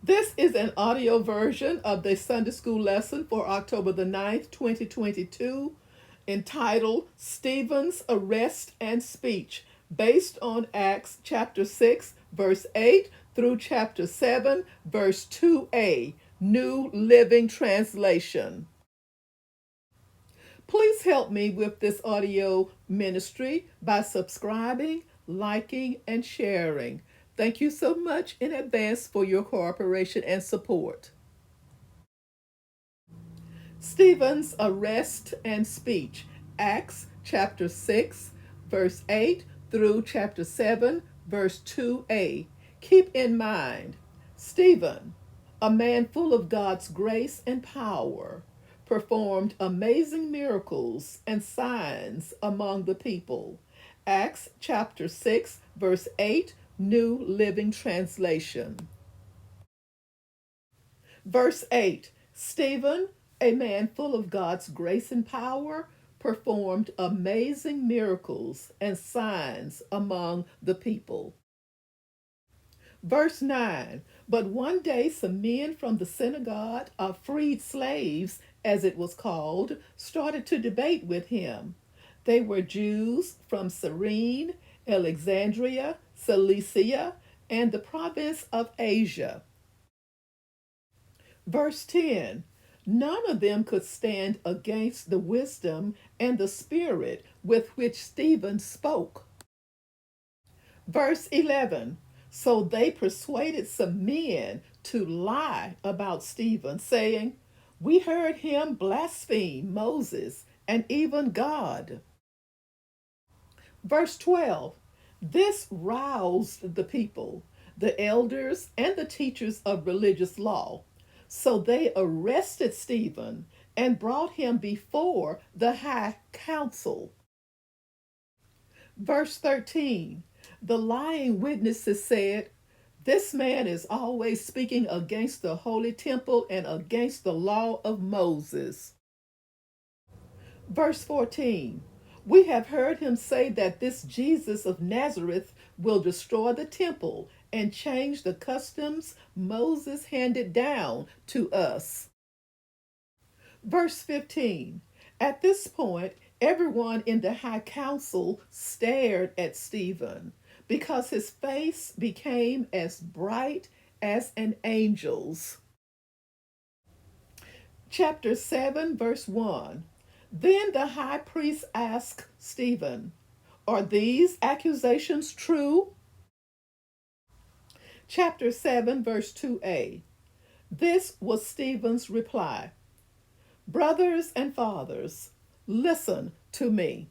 This is an audio version of the Sunday School lesson for October the 9th, 2022, entitled Stephen's Arrest and Speech, based on Acts chapter 6, verse 8 through chapter 7, verse 2a, New Living Translation. Please help me with this audio ministry by subscribing, liking, and sharing. Thank you so much in advance for your cooperation and support. Stephen's arrest and speech, Acts chapter 6, verse 8 through chapter 7, verse 2a. Keep in mind, Stephen, a man full of God's grace and power, performed amazing miracles and signs among the people. Acts chapter 6, verse 8, New Living Translation. Verse 8, Stephen, a man full of God's grace and power, performed amazing miracles and signs among the people. Verse 9, but one day some men from the synagogue of freed slaves, as it was called, started to debate with him. They were Jews from Cyrene, Alexandria, Cilicia, and the province of Asia. Verse 10, none of them could stand against the wisdom and the spirit with which Stephen spoke. Verse 11, so they persuaded some men to lie about Stephen, saying, we heard him blaspheme Moses and even God. Verse 12, this roused the people, the elders and the teachers of religious law. So they arrested Stephen and brought him before the high council. Verse 13, the lying witnesses said, this man is always speaking against the holy temple and against the law of Moses. Verse 14, we have heard him say that this Jesus of Nazareth will destroy the temple and change the customs Moses handed down to us. Verse 15, at this point, everyone in the high council stared at Stephen because his face became as bright as an angel's. Chapter 7, verse 1. Then the high priest asked Stephen, are these accusations true? Chapter 7, verse 2a. This was Stephen's reply. Brothers and fathers, listen to me.